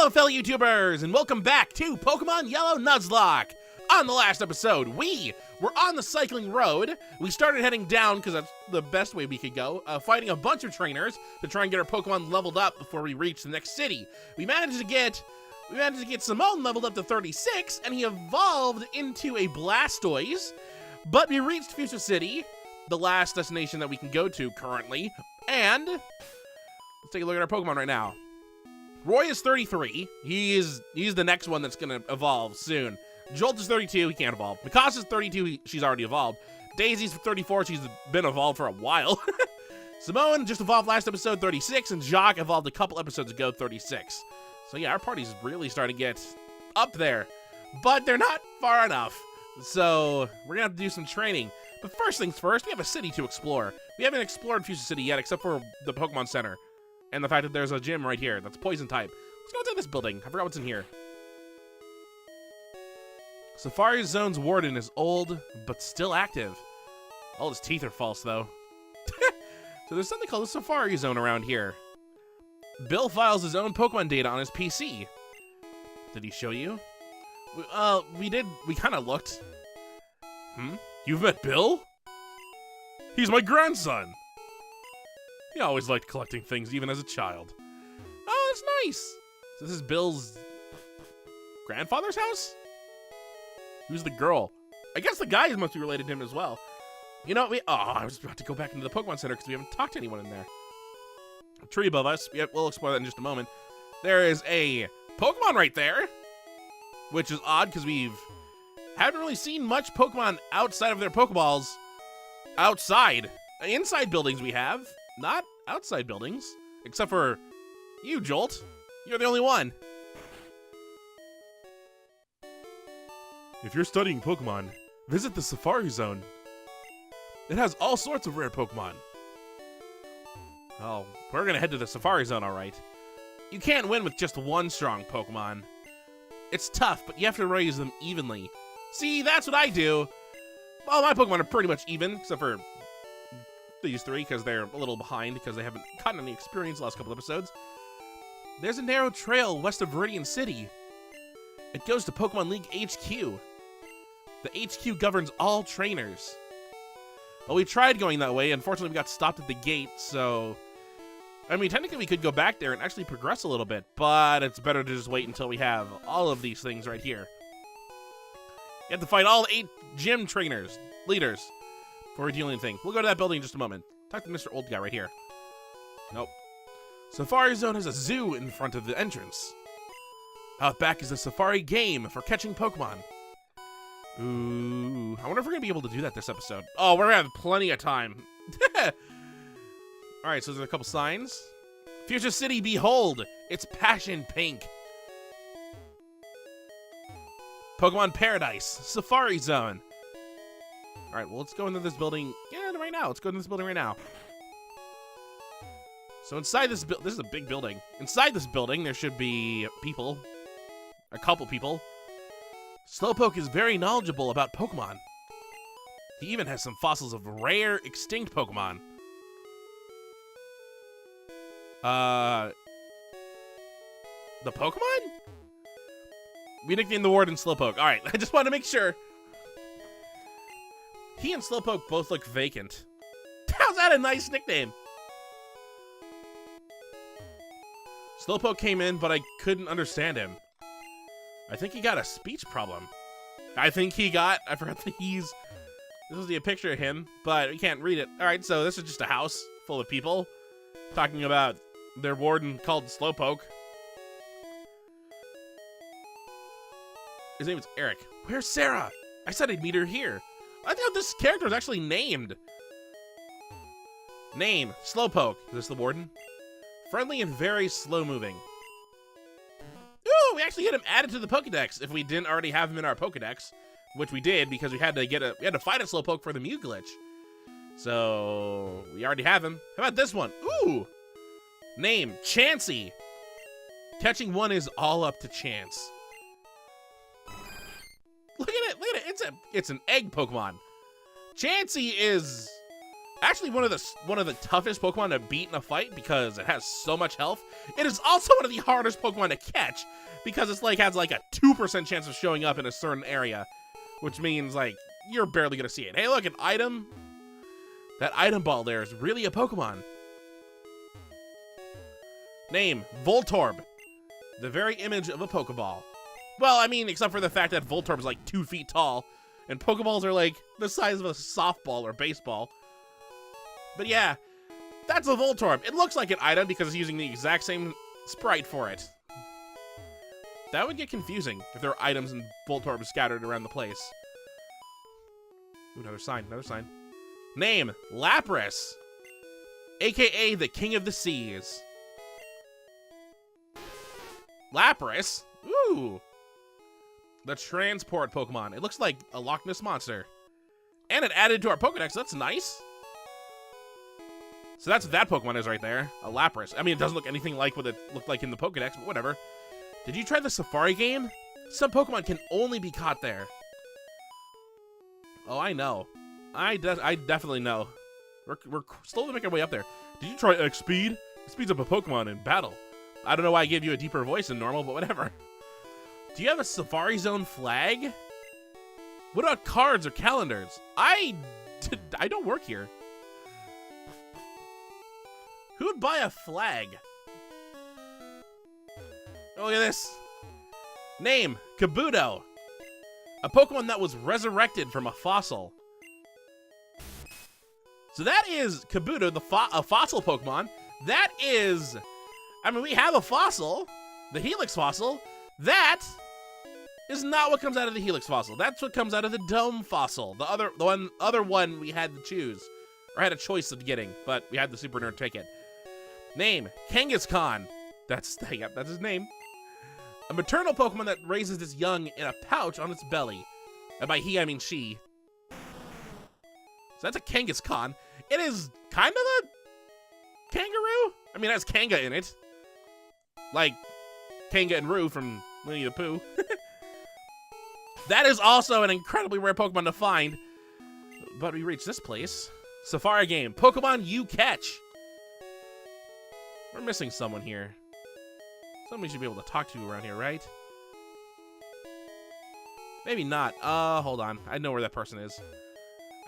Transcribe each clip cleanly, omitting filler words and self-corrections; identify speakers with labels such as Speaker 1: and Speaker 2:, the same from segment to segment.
Speaker 1: Hello, fellow YouTubers, and welcome back to Pokemon Yellow Nuzlocke. On the last episode, we were on the cycling road. We started heading down because that's the best way we could go, fighting a bunch of trainers to try and get our Pokemon leveled up before we reach the next city. We managed to get Simone leveled up to 36, and he evolved into a Blastoise. But we reached Fuchsia City, the last destination that we can go to currently, and let's take a look at our Pokemon right now. Roy is 33. He's the next one that's gonna evolve soon. Jolt is 32. He can't evolve. Mikasa is 32. She's already evolved. Daisy's 34. She's been evolved for a while. Simone just evolved last episode, 36, and Jacques evolved a couple episodes ago, 36. So yeah, our party's really starting to get up there, but they're not far enough. So we're gonna have to do some training. But first things first, we have a city to explore. We haven't explored Fuchsia City yet, except for the Pokemon Center. And the fact that there's a gym right here that's poison type. Let's go inside this building. I forgot what's in here. Safari Zone's warden is old, but still active. All his teeth are false, though. So there's something called the Safari Zone around here. Bill files his own Pokemon data on his PC. Did he show you? We did. We kind of looked. You've met Bill? He's my grandson. He always liked collecting things, even as a child. Oh, that's nice. So this is Bill's grandfather's house? Who's the girl? I guess the guys must be related to him as well. You know, I was about to go back into the Pokemon Center because we haven't talked to anyone in there. A tree above us. We'll explore that in just a moment. There is a Pokemon right there, which is odd because haven't really seen much Pokemon outside of their Pokeballs. Outside. Inside buildings we have. Not outside buildings, except for you, Jolt. You're the only one. If you're studying Pokemon, visit the Safari Zone. It has all sorts of rare Pokemon. Oh, we're gonna head to the Safari Zone, all right. You can't win with just one strong Pokemon. It's tough, but you have to raise them evenly. See, that's what I do. Well, my Pokemon are pretty much even, except for these three, because they're a little behind because they haven't gotten any experience the last couple episodes. There's a narrow trail west of Viridian City. It goes to Pokemon League HQ. The HQ governs all trainers. Well, we tried going that way. Unfortunately, we got stopped at the gate, so I mean, technically we could go back there and actually progress a little bit, but it's better to just wait until we have all of these things right here. You have to fight all 8 gym trainers, leaders, before we do anything. We'll go to that building in just a moment. Talk to Mr. Old Guy right here. Nope. Safari Zone has a zoo in front of the entrance. Out back is a safari game for catching Pokemon. Ooh, I wonder if we're gonna be able to do that this episode. Oh, we're gonna have plenty of time. Alright, so there's a couple signs. Fuchsia City, behold! It's passion pink. Pokemon Paradise, Safari Zone. Alright, well, let's go into this building. Yeah, right now. Let's go into this building right now. So inside this is a big building. Inside this building, there should be people. A couple people. Slowpoke is very knowledgeable about Pokemon. He even has some fossils of rare, extinct Pokemon. The Pokemon? We nicknamed the warden Slowpoke. Alright, I just wanted to make sure. He and Slowpoke both look vacant. How's that a nice nickname? Slowpoke came in, but I couldn't understand him. I think he got a speech problem. I forgot that this is a picture of him, but we can't read it. Alright, so this is just a house full of people talking about their warden called Slowpoke. His name is Eric. Where's Sarah? I said I'd meet her here. I thought this character was actually named. Name, Slowpoke. Is this the warden? Friendly and very slow-moving. Ooh, we actually had him added to the Pokedex if we didn't already have him in our Pokedex, which we did because we had to fight a Slowpoke for the Mew glitch. So we already have him. How about this one? Ooh, name, Chansey. Catching one is all up to chance. Look at it, it's an egg Pokemon. Chansey is Actually, one of the toughest Pokemon to beat in a fight because it has so much health. It is also one of the hardest Pokemon to catch because it's like has like a 2% chance of showing up in a certain area, which means like you're barely gonna see it. Hey, look, an item. That item ball there is really a Pokemon. Name, Voltorb. The very image of a Pokeball. Well, I mean, except for the fact that Voltorb is like 2 feet tall, and Pokeballs are like the size of a softball or baseball. But yeah, that's a Voltorb. It looks like an item because it's using the exact same sprite for it. That would get confusing if there were items and Voltorbs scattered around the place. Ooh, another sign, another sign. Name, Lapras, aka the King of the Seas. Lapras? Ooh. The transport Pokemon. It looks like a Loch Ness Monster. And it added to our Pokedex. That's nice. So that's what that Pokemon is right there. A Lapras. I mean, it doesn't look anything like what it looked like in the Pokedex, but whatever. Did you try the Safari game? Some Pokemon can only be caught there. Oh, I know. I definitely know. We're slowly making our way up there. Did you try X-Speed? It speeds up a Pokemon in battle. I don't know why I gave you a deeper voice than normal, but whatever. Do you have a Safari Zone flag? What about cards or calendars? I don't work here. Who would buy a flag? Oh, look at this. Name, Kabuto. A Pokemon that was resurrected from a fossil. So that is Kabuto, a fossil Pokemon. That is... I mean, we have a fossil, the Helix fossil. That is not what comes out of the Helix fossil. That's what comes out of the Dome fossil. The other one we had to choose, or had a choice of getting, but we had the Super Nerd take it. Name, Kangaskhan. That's his name. A maternal Pokemon that raises its young in a pouch on its belly. And by he, I mean she. So that's a Kangaskhan. It is kind of a kangaroo. I mean, it has Kanga in it. Like Kanga and Roo from Winnie the Pooh. That is also an incredibly rare Pokemon to find. But we reached this place. Safari game. Pokemon you catch. We're missing someone here. Somebody should be able to talk to around here, right? Maybe not. Hold on. I know where that person is.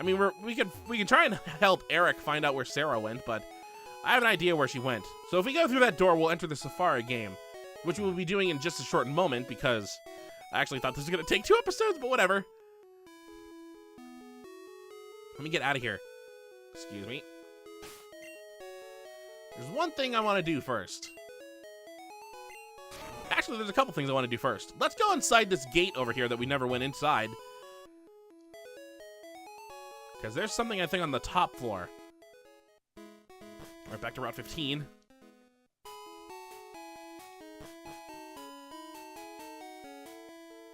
Speaker 1: I mean, we can try and help Eric find out where Sarah went, but I have an idea where she went. So if we go through that door, we'll enter the Safari game, which we'll be doing in just a short moment because I actually thought this was going to take 2 episodes, but whatever. Let me get out of here. Excuse me. There's one thing I want to do first. Actually, there's a couple things I want to do first. Let's go inside this gate over here that we never went inside. Because there's something, I think, on the top floor. Alright, back to Route 15.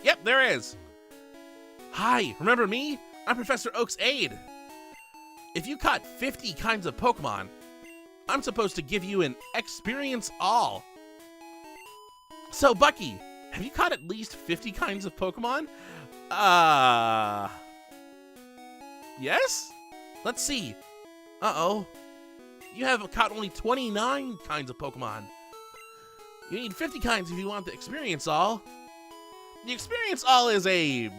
Speaker 1: Yep, there is. Hi, remember me? I'm Professor Oak's aide. If you caught 50 kinds of Pokemon, I'm supposed to give you an Experience All. So, Bucky, have you caught at least 50 kinds of Pokemon? Yes? Let's see. Uh-oh. You have caught only 29 kinds of Pokemon. You need 50 kinds if you want the Experience All. The Experience All is an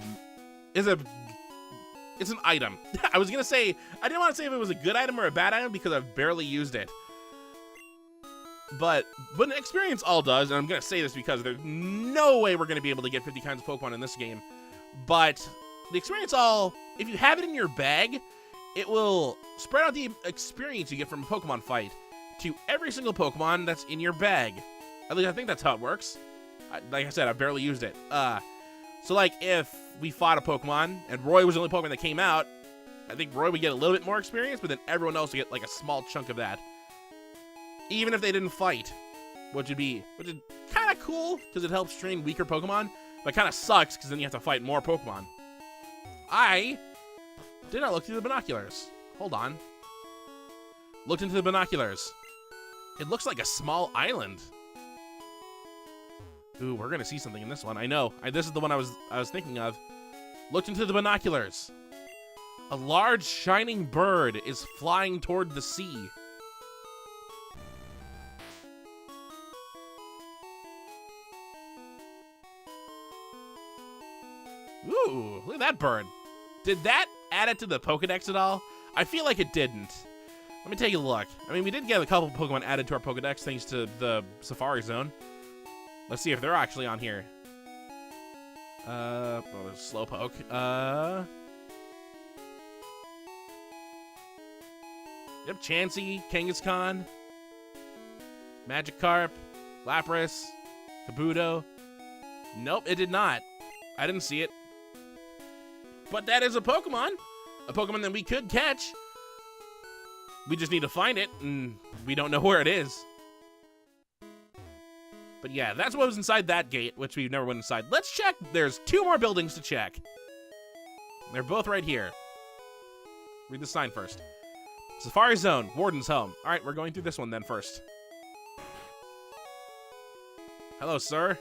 Speaker 1: item. I was gonna say, I didn't want to say if it was a good item or a bad item because I've barely used it. But what an Experience All does, and I'm gonna say this because there's no way we're gonna be able to get 50 kinds of Pokemon in this game, but the Experience All, if you have it in your bag, it will spread out the experience you get from a Pokemon fight to every single Pokemon that's in your bag. At least I think that's how it works. Like I said, I barely used it. So like if we fought a Pokemon and Roy was the only Pokemon that came out, I think Roy would get a little bit more experience, but then everyone else would get like a small chunk of that. Even if they didn't fight, which is kind of cool because it helps train weaker Pokemon, but kind of sucks because then you have to fight more Pokemon. I did not look through the binoculars. Hold on. Looked into the binoculars. It looks like a small island. Ooh, we're gonna see something in this one. I know. This is the one I was thinking of. Looked into the binoculars. A large shining bird is flying toward the sea. Ooh, look at that bird. Did that add it to the Pokedex at all? I feel like it didn't. Let me take a look. I mean, we did get a couple Pokemon added to our Pokedex thanks to the Safari Zone. Let's see if they're actually on here. Oh, there's Slowpoke. Yep, Chansey, Kangaskhan, Magikarp, Lapras, Kabuto. Nope, it did not. I didn't see it. But that is a Pokemon that we could catch. We just need to find it, and we don't know where it is. But yeah, that's what was inside that gate, which we never went inside. Let's check. There's 2 more buildings to check. They're both right here. Read the sign first. Safari Zone, Warden's home. All right, we're going through this one then first. Hello, sir.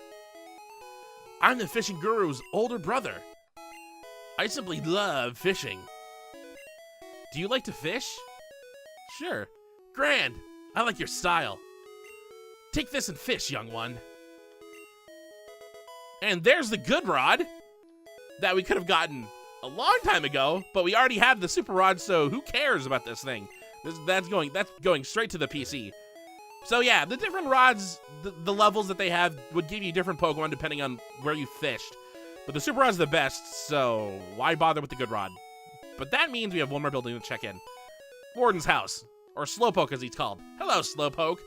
Speaker 1: I'm the fishing guru's older brother. I simply love fishing. Do you like to fish? Sure. Grand. I like your style. Take this and fish, young one. And there's the good rod that we could have gotten a long time ago, but we already have the super rod, so who cares about this thing? That's going straight to the PC. So yeah, the different rods, the levels that they have would give you different Pokemon depending on where you fished. But the super rod's the best, so why bother with the good rod? But that means we have 1 more building to check in. Warden's house, or Slowpoke as he's called. Hello, Slowpoke.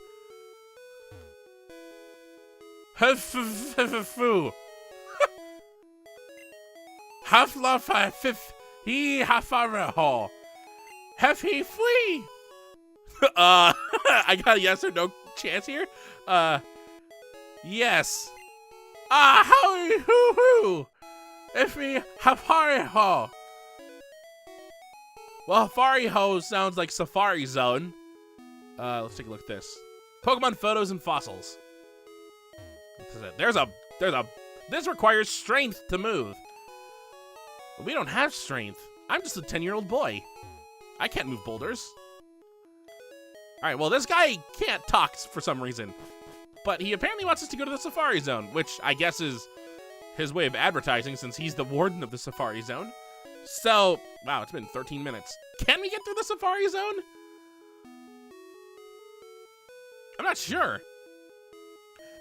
Speaker 1: Huff-fu. Huff-la-fa-fif. He-ha-fa-ra-ho. Huff-he flee. I got a yes or no chance here. Yes. Howie hoo-hoo. If we Hafari-ho. Well, Hafari-ho sounds like Safari Zone. Let's take a look at this. Pokemon photos and fossils. This requires strength to move. But we don't have strength. I'm just a 10-year-old boy. I can't move boulders. Alright, well, this guy can't talk for some reason. But he apparently wants us to go to the Safari Zone, which I guess is his way of advertising since he's the warden of the Safari Zone. So, wow, it's been 13 minutes. Can we get through the Safari Zone? I'm not sure.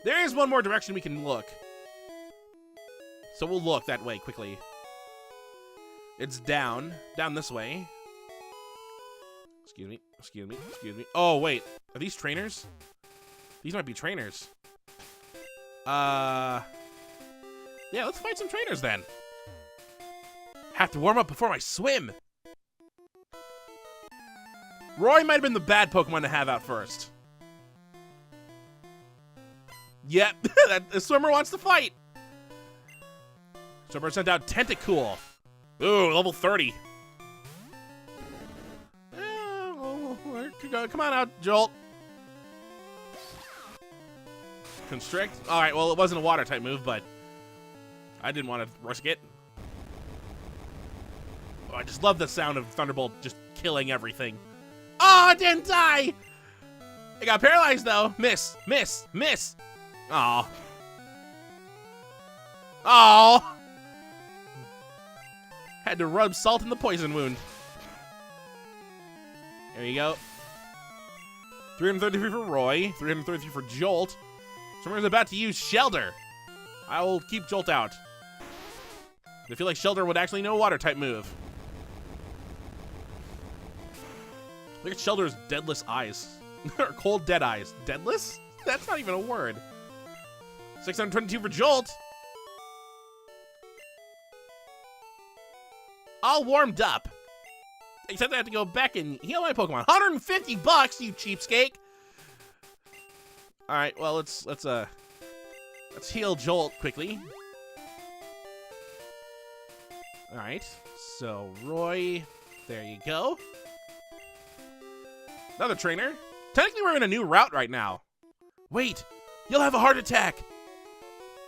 Speaker 1: There is one more direction we can look. So we'll look that way quickly. It's down this way. Excuse me. Oh, wait. Are these trainers? These might be trainers. Yeah, let's fight some trainers then. Have to warm up before I swim. Roy might have been the bad Pokemon to have out first. Yep, the swimmer wants to fight. Swimmer sent out Tentacool. Ooh, level 30. Come on out, Jolt. Constrict. All right, well, it wasn't a water type move, but I didn't want to risk it. Oh, I just love the sound of Thunderbolt just killing everything. Oh, I didn't die. I got paralyzed though. Miss. Oh. Oh. Had to rub salt in the poison wound. There you go. 333 for Roy. 333 for Jolt. Someone's about to use Shelter. I will keep Jolt out. I feel like Shelter would actually know a water type move. Look at Shelter's deadless eyes. Or cold dead eyes. Deadless? That's not even a word. 622 for Jolt. All warmed up. Except I have to go back and heal my Pokemon. $150, you cheapskate. All right, well let's heal Jolt quickly. All right, so Roy, there you go. Another trainer. Technically, we're in a new route right now. Wait, you'll have a heart attack.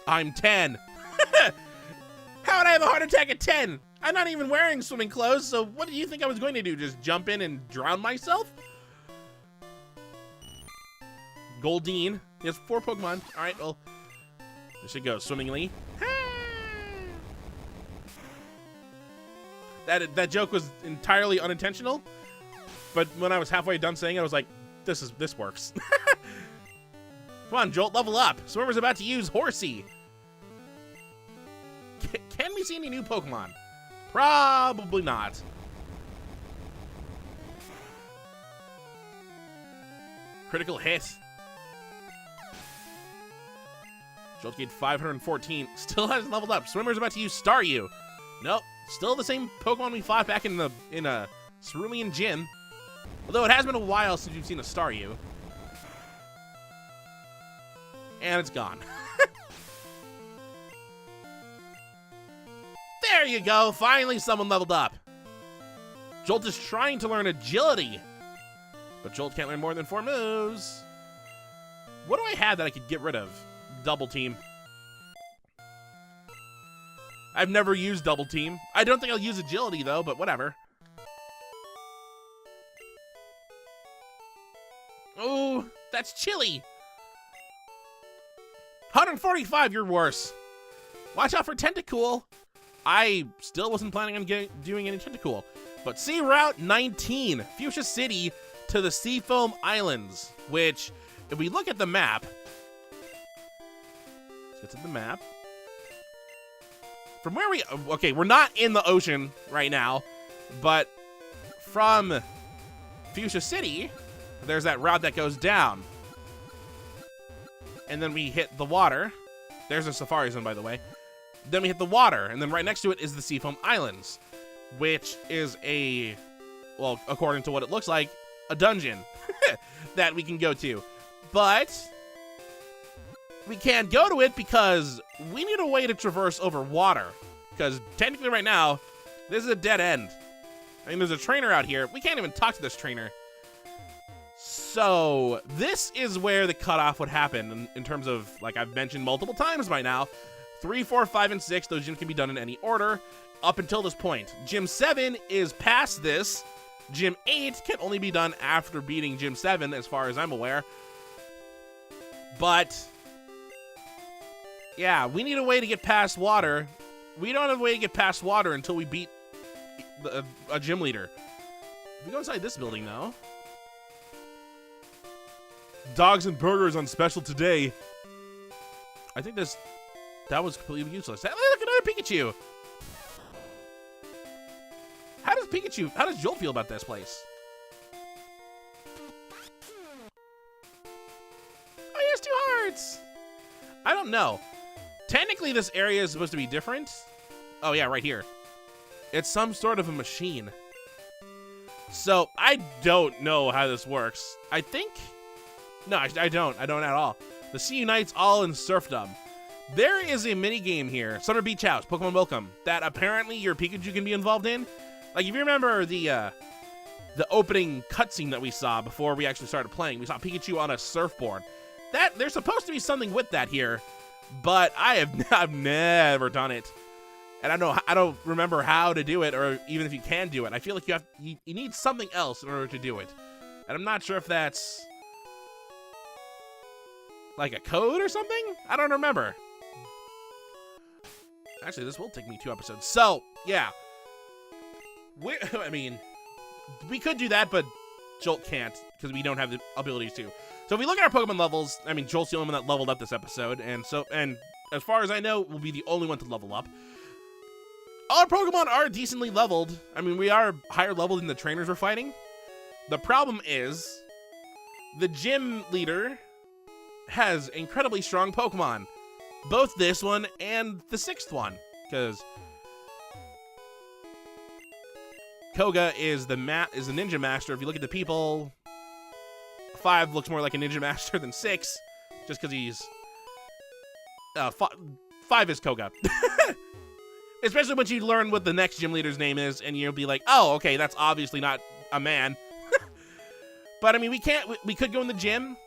Speaker 1: I'm 10. How would I have a heart attack at 10? I'm not even wearing swimming clothes, so what do you think I was going to do? Just jump in and drown myself? Goldeen. He has 4 Pokemon. All right, well, there should go swimmingly. That joke was entirely unintentional, but when I was halfway done saying it, I was like, this works. Come on, Jolt, level up. Swimmer's about to use Horsey. Can we see any new Pokemon? Probably not. Critical hit. Jolt gained 514. Still hasn't leveled up. Swimmer's about to use Staryu. Nope. Still the same Pokemon we fought back in a Cerulean Gym. Although it has been a while since you've seen a Staryu. And it's gone. There you go. Finally someone leveled up. Jolt is trying to learn Agility. But Jolt can't learn more than 4 moves. What do I have that I could get rid of? Double Team. I've never used Double Team. I don't think I'll use Agility, though, but whatever. Oh, that's chilly. 145, you're worse. Watch out for Tentacool. I still wasn't planning on doing any Tentacool. But see Route 19, Fuchsia City to the Seafoam Islands, which, if we look at the map, let's get to the map. From where okay, we're not in the ocean right now, but from Fuchsia City, there's that route that goes down. And then we hit the water. There's a Safari Zone, by the way. Then we hit the water, and then right next to it is the Seafoam Islands, which is a, well, according to what it looks like, a dungeon that we can go to. But we can't go to it because we need a way to traverse over water. Because technically right now, this is a dead end. I mean, there's a trainer out here. We can't even talk to this trainer. So this is where the cutoff would happen in terms of, like I've mentioned multiple times by now, 3, 4, 5, and 6, those gyms can be done in any order up until this point. Gym 7 is past this. Gym 8 can only be done after beating Gym 7, as far as I'm aware. But yeah, we need a way to get past water. We don't have a way to get past water until we beat a gym leader. If we go inside this building, though. Dogs and burgers on special today. I think that was completely useless. Hey, look, another Pikachu. How does Joel feel about this place? Oh, he has 2 hearts. I don't know. Technically, this area is supposed to be different. Oh, yeah, right here. It's some sort of a machine. So, I don't know how this works. I think... No, I don't. I don't at all. The sea unites all in serfdom. There is a mini game here, Summer Beach House, Pokemon Welcome, that apparently your Pikachu can be involved in. Like, if you remember the opening cutscene that we saw before we actually started playing, we saw Pikachu on a surfboard. There's supposed to be something with that here, but I've never done it, and I don't remember how to do it, or even if you can do it. I feel like you need something else in order to do it, and I'm not sure if that's like a code or something. I don't remember. Actually, this will take me 2 episodes. So yeah, I mean, we could do that, but Jolt can't because we don't have the abilities to. So if we look at our Pokemon levels, I mean, Jolt's the only one that leveled up this episode, and as far as I know, will be the only one to level up. All our Pokemon are decently leveled. I mean, we are higher level than the trainers we're fighting. The problem is, the gym leader has incredibly strong Pokemon. Both this one and the 6th one, because Koga is the ninja master. If you look at the people, 5 looks more like a ninja master than 6, just because he's 5 is Koga. Especially once you learn what the next gym leader's name is, and you'll be like, oh, okay, that's obviously not a man. But I mean, we could go in the gym,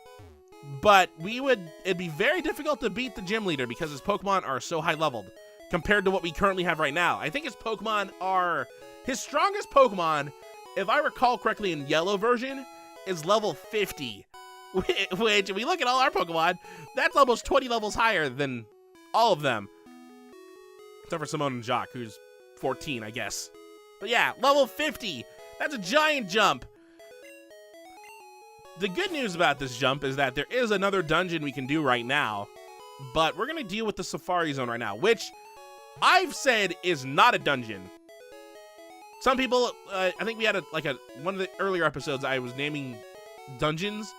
Speaker 1: but it'd be very difficult to beat the gym leader because his Pokemon are so high leveled. compared to what we currently have right now. I think his strongest Pokemon, if I recall correctly in Yellow version, is level 50. Which, if we look at all our Pokemon, that's almost 20 levels higher than all of them. Except for Simone and Jacques, who's 14, I guess. But yeah, level 50. That's a giant jump. The good news about this jump is that there is another dungeon we can do right now, but we're going to deal with the Safari Zone right now, which I've said is not a dungeon. Some people, I think we had one of the earlier episodes I was naming dungeons.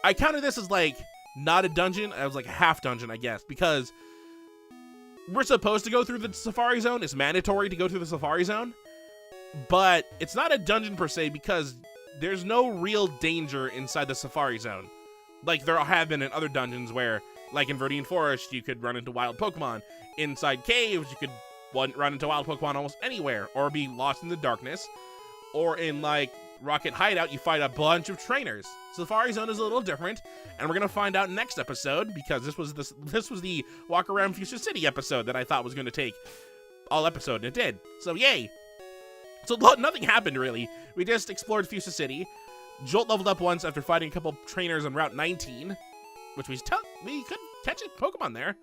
Speaker 1: I counted this as like not a dungeon. I was like a half dungeon, I guess, because we're supposed to go through the Safari Zone. It's mandatory to go through the Safari Zone, but it's not a dungeon per se because there's no real danger inside the Safari Zone. Like there have been in other dungeons where, like in Verdine Forest, you could run into wild Pokemon. Inside caves, you could run into wild Pokemon almost anywhere, or be lost in the darkness. Or in like Rocket Hideout, you fight a bunch of trainers. Safari Zone is a little different, and we're gonna find out next episode because this was the Walk Around Fuchsia City episode that I thought was gonna take all episode, and it did. So yay! So nothing happened really. We just explored Fuchsia City. Jolt leveled up once after fighting a couple trainers on Route 19, which we could catch a Pokemon there.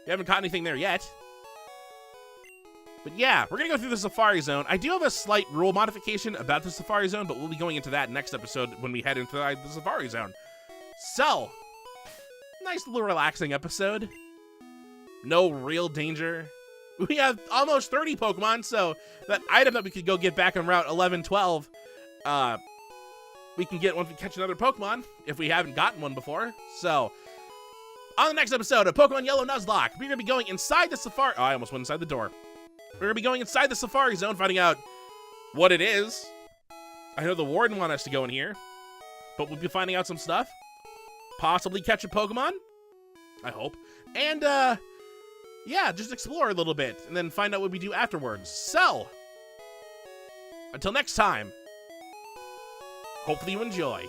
Speaker 1: We haven't caught anything there yet. But yeah, we're going to go through the Safari Zone. I do have a slight rule modification about the Safari Zone, but we'll be going into that next episode when we head into the Safari Zone. So, nice little relaxing episode. No real danger. We have almost 30 Pokemon, so that item that we could go get back on Route 11, 12, we can get once we catch another Pokemon, if we haven't gotten one before. So, on the next episode of Pokemon Yellow Nuzlocke, we're going to be going inside the Safari... Oh, I almost went inside the door. We're going to be going inside the Safari Zone, finding out what it is. I know the Warden wanted us to go in here, but we'll be finding out some stuff. Possibly catch a Pokemon. I hope. And, yeah, just explore a little bit, and then find out what we do afterwards. So, until next time, hopefully you enjoy.